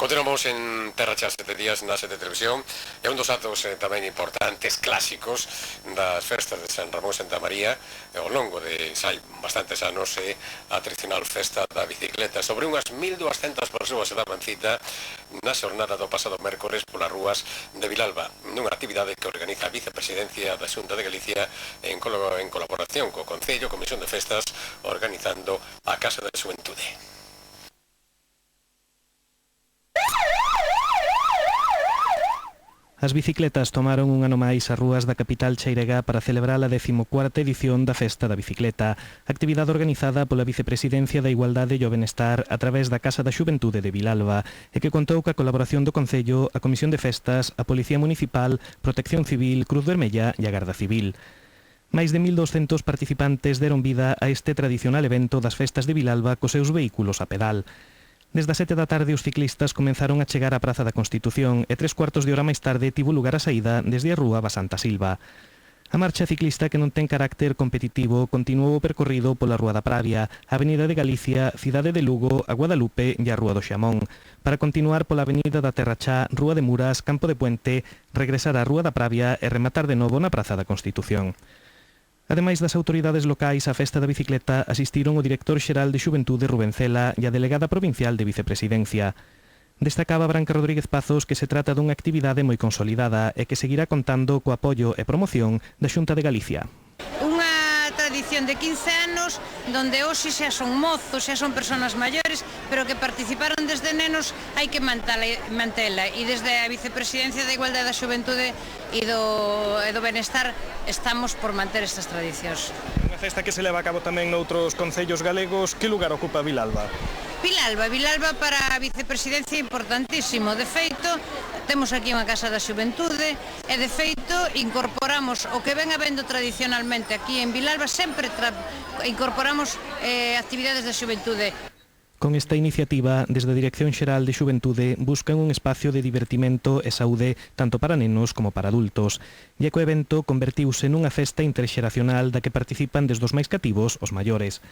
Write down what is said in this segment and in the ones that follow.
Continuamos en Terra Chá 7 días na Sete Televisión. É un dos actos tamén importantes, clásicos das festas de San Ramón Santa María. Ao longo de bastantes anos a tradicional festa da bicicleta. Sobre unhas 1200 persoas se daban cita na xornada do pasado mércores polas rúas de Vilalba, nunha actividade que organiza a Vicepresidencia da Xunta de Galicia en colaboración co Concello, Comisión de Festas, organizando a Casa da Xuventude. As bicicletas tomaron un ano máis as rúas da capital cheiregá para celebrar a 14ª edición da Festa da Bicicleta, actividade organizada pola Vicepresidencia da Igualdade e o Benestar a través da Casa da Xuventude de Vilalba e que contou ca colaboración do Concello, a Comisión de Festas, a Policía Municipal, Protección Civil, Cruz Vermella e a Garda Civil. Máis de 1200 participantes deron vida a este tradicional evento das festas de Vilalba cos seus vehículos a pedal. Desde as 7 da tarde os ciclistas comenzaron a chegar á Praza da Constitución e 3/4 de hora máis tarde tivo lugar a saída desde a Rúa Basanta Silva. A marcha ciclista, que non ten carácter competitivo, continuou o percorrido pola Rúa da Pravia, a Avenida de Galicia, Cidade de Lugo, a Guadalupe e a Rúa do Xamón, para continuar pola Avenida da Terra Chá, Rúa de Muras, Campo de Puente, regresar á Rúa da Pravia e rematar de novo na Praza da Constitución. Ademais das autoridades locais, á Festa da Bicicleta asistiron o director xeral de Xuventude Rubén Cela e a delegada provincial de Vicepresidencia. Destacaba Branca Rodríguez Pazos que se trata dunha actividade moi consolidada e que seguirá contando co apoio e promoción da Xunta de Galicia. Unha tradición de 15 anos donde hoxe xa son mozos, xa son persoas maiores, pero que participaron desde nenos, hai que mantela, e desde a Vicepresidencia da Igualdade da Xuventude e do Benestar estamos por manter estas tradicións. Unha festa que se leva a cabo tamén noutros concellos galegos. Que lugar ocupa Vilalba? Vilalba para a Vicepresidencia é importantísimo. De feito, temos aquí unha Casa da Xuventude e de feito incorporamos o que ven habendo tradicionalmente aquí en Vilalba, sempre incorporamos actividades da xuventude. Con esta iniciativa, desde a Dirección Xeral de Xuventude buscan un espacio de divertimento e saúde tanto para nenos como para adultos, e que o evento convertiuse nunha festa interxeracional da que participan desde os máis cativos os maiores.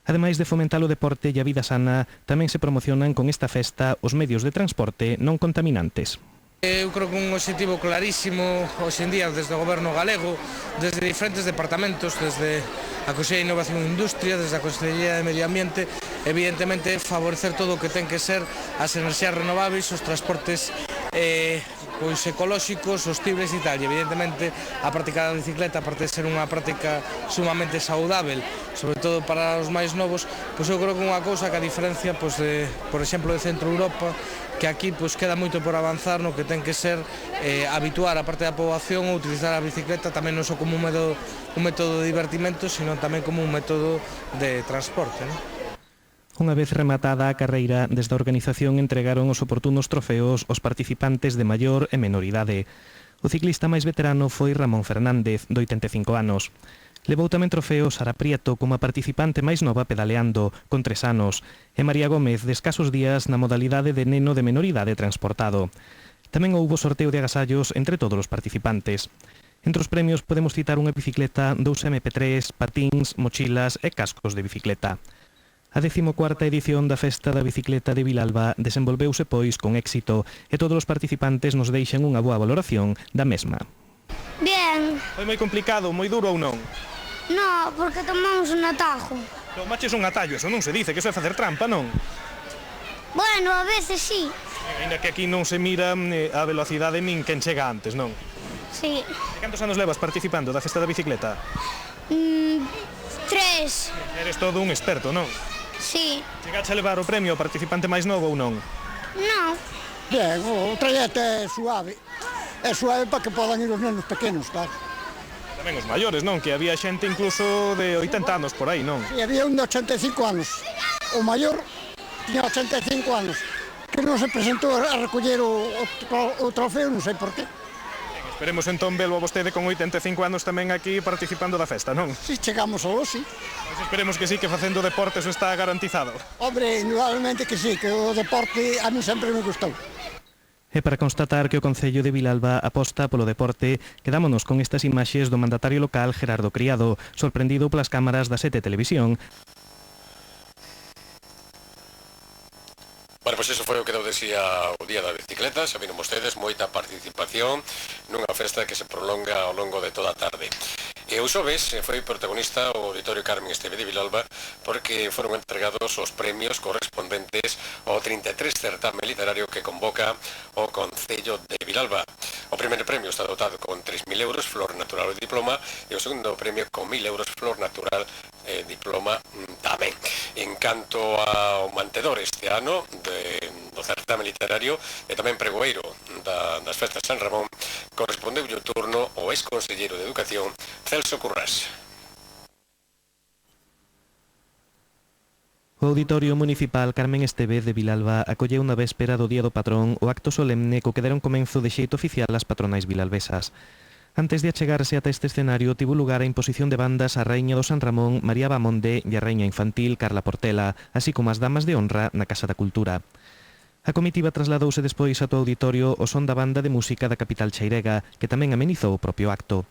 Ademais de fomentar o deporte e a vida sana, tamén se promocionan con esta festa os medios de transporte non contaminantes. Eu creo que un objetivo clarísimo hoxe en día desde o goberno galego, desde diferentes departamentos, desde a Consellería de Innovación e Industria, desde a Consellería de Medio Ambiente, evidentemente favorecer todo o que ten que ser as enerxías renovables, os transportes ecolóxicos, sostibles e tal. E evidentemente a práctica da bicicleta, aparte de ser unha práctica sumamente saudável, sobre todo para os máis novos, pois eu creo que unha cousa que a diferencia, pois, por exemplo, de Centro Europa, que aquí pois queda moito por avanzar no que ten que ser habituar a parte da poboación a utilizar a bicicleta tamén non só como un método de divertimento, sino tamén como un método de transporte, non? Unha vez rematada a carreira, desde a organización entregaron os oportunos trofeos aos participantes de maior e menor idade. O ciclista máis veterano foi Ramón Fernández, de 85 anos. Levou tamén trofeo Sara Prieto como a participante máis nova pedaleando, con 3 anos, e María Gómez, de escasos días, na modalidade de neno de menor idade transportado. Tamén houbo sorteo de agasallos entre todos os participantes. Entre os premios podemos citar unha bicicleta, 2 MP3, patíns, mochilas e cascos de bicicleta. A 14ª edición da Festa da Bicicleta de Vilalba desenvolveuse pois con éxito e todos os participantes nos deixan unha boa valoración da mesma. Bien. Foi moi complicado, moi duro ou non? No, porque tomamos un atajo. Tomaches un atallo, eso non se dice, que eso é facer trampa, non? Bueno, a veces sí. Ainda que aquí non se mira a velocidade nin quen chega antes, non? Sí. E cantos anos levas participando da Festa da Bicicleta? 3. Eres todo un experto, non? Sí. Chegache a levar o premio ao participante máis novo ou non? No. Bien, o trayecto é suave. É suave para que podan ir os nenos pequenos, claro. Tamén os maiores, non? Que había xente incluso de 80 anos por aí, non? Sí, había un de 85 anos. O maior tiña 85 anos. Que non se presentou a recoller o trofeo, non sei por qué. Esperemos entón velo a vostede con 85 anos tamén aquí participando da festa, non? Si chegamos solo, si. Pois esperemos que sí, que facendo deporte eso está garantizado. Hombre, indudablemente que sí, que o deporte a mí sempre me gustou. E para constatar que o Concello de Vilalba aposta polo deporte, quedámonos con estas imaxes do mandatario local Gerardo Criado, sorprendido polas cámaras da Sete Televisión, Bueno, pois iso foi o que deu de si o Día da Bicicleta. Xa viron vostedes, moita participación nunha festa que se prolonga ao longo de toda a tarde. E o xoves foi protagonista o Auditorio Carmen Esteve de Vilalba porque foron entregados os premios correspondentes ao 33 certame literario que convoca o Concello de Vilalba. O primeiro premio está dotado con 3.000 euros, flor natural e diploma, e o segundo premio con 1.000 euros, flor natural e diploma tamén. En canto ao mantedor este ano do certame literario e tamén pregoeiro das festas de San Ramón, correspondeu o turno ao ex-conselleiro de Educación, Celso Currás. O Auditorio Municipal Carmen Esteve de Vilalba acolleu na véspera do Día do Patrón o acto solemne co que deron comenzo de xeito oficial as patronais vilalbesas. Antes de achegarse ata este escenario, tivo lugar a imposición de bandas a Raíña do San Ramón, María Bamonde e a Raíña Infantil, Carla Portela, así como as damas de honra na Casa da Cultura. A comitiva trasladouse despois a to auditorio o son da banda de música da capital chairega, que tamén amenizou o propio acto.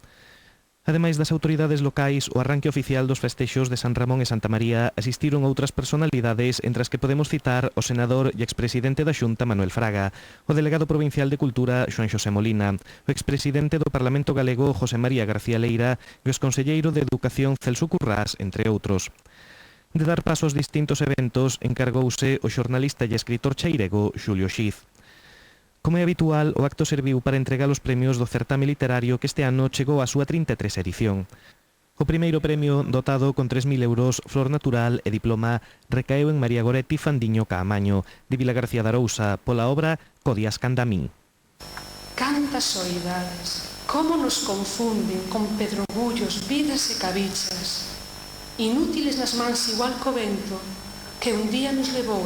Ademais das autoridades locais, o arranque oficial dos festexos de San Ramón e Santa María asistiron outras personalidades entre as que podemos citar o senador e expresidente da Xunta Manuel Fraga, o delegado provincial de Cultura Xoán Xosé Molina, o expresidente do Parlamento Galego José María García Leira e o exconselleiro de Educación Celso Currás, entre outros. De dar paso aos distintos eventos encargouse o xornalista e escritor chairego Xulio Xiz. Como é habitual, o acto serviu para entregar os premios do certame literario que este ano chegou á súa 33 edición. O primeiro premio, dotado con 3.000 euros, flor natural e diploma, recaeu en María Goretti Fandiño Caamaño, de Vilagarcía de Arousa, pola obra Codias Candamín. Cantas soidades, como nos confunden con pedrogullos, vidas e cabichas, inútiles nas mans igual co vento, que un día nos levou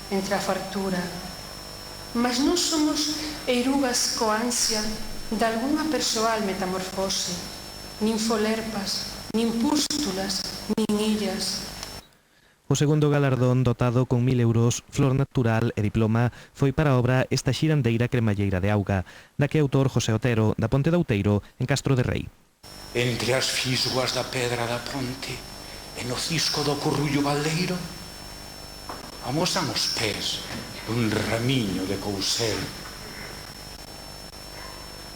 entre a fartura. Mas non somos eirugas co ansia de algunha persoal metamorfose, nin folerpas, nin pústulas, nin illas. O segundo galardón, dotado con 1.000 euros, flor natural e diploma, foi para a obra Esta xirandeira cremalleira de auga, da que é autor José Otero, da Ponte de Outeiro, en Castro de Rei. Entre as fisguas da pedra da ponte e no cisco do currullo baldeiro, amosan os pés un ramiño de cousel,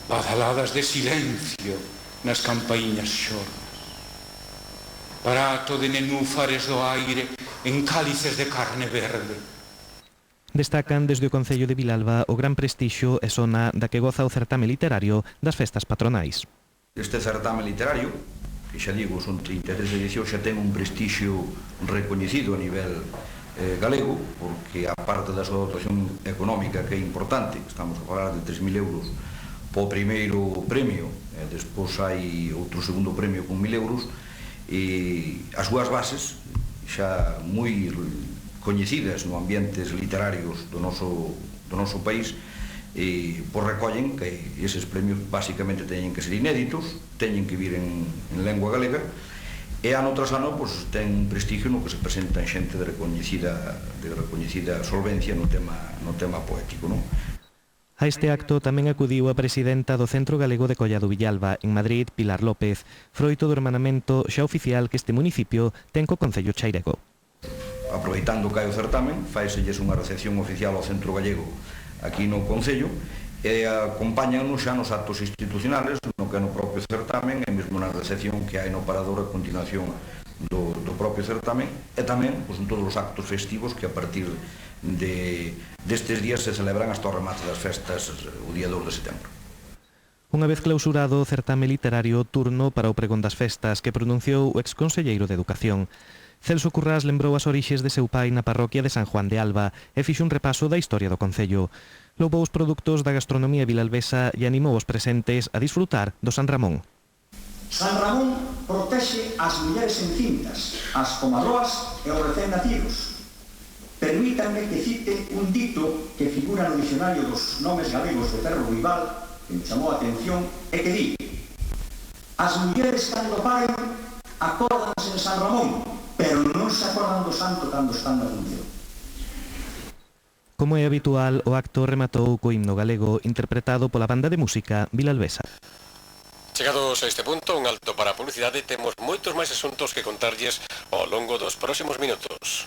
badaladas de silencio nas campaíñas xordas, prato de nenúfares do aire en cálices de carne verde. Destacan desde o Concello de Vilalba o gran prestixio e sona da que goza o certame literario das festas patronais. Este certame literario, que xa digo, son 33 edicións, xa ten un prestixio recoñecido a nivel galego, porque a parte da súa dotación económica, que é importante, estamos a falar de 3.000 euros po primeiro premio, e despois hai outro segundo premio con 1.000 euros, e as súas bases xa moi coñecidas no ambientes literarios do noso país, pois recollen que eses premios basicamente teñen que ser inéditos, teñen que vir en lengua galega, e ano tras ano ten un prestigio no que se presenta en xente de recoñecida solvencia no tema poético. A este acto tamén acudiu a presidenta do Centro Galego de Collado Villalba, en Madrid, Pilar López, froito do hermanamento xa oficial que este municipio ten co Concello chairego. Aproveitando que hai o certamen, faiselles unha recepción oficial ao Centro Gallego aquí no Concello, e acompáñanos xa nos actos institucionales, no que é no propio certamen, e mesmo na recepción que hai no parador a continuación do propio certamen, e tamén en todos os actos festivos que a partir destes días se celebran hasta o remate das festas o día 2 de setembro. Unha vez clausurado o certame literario, turno para o pregón das festas que pronunciou o exconselleiro de Educación. Celso Currás lembrou as orixes de seu pai na parroquia de San Juan de Alba e fixo un repaso da historia do concello. Louvou os produtos da gastronomía vilalbesa e animou os presentes a disfrutar do San Ramón. San Ramón protexe as mulleres encintas, as comadroas e os recén nacidos. Permítanme que cite un dito que figura no dicionario dos nomes galegos de Ferro Ruibal, que me chamou a atención, e que di: as mulleres cando paren acórdanse en San Ramón, pero non se acordan do santo cando están na función. Como é habitual, o acto rematou co himno galego interpretado pola banda de música vilalbesa. Chegados a este punto, un alto para a publicidade, temos moitos máis asuntos que contarlles ao longo dos próximos minutos.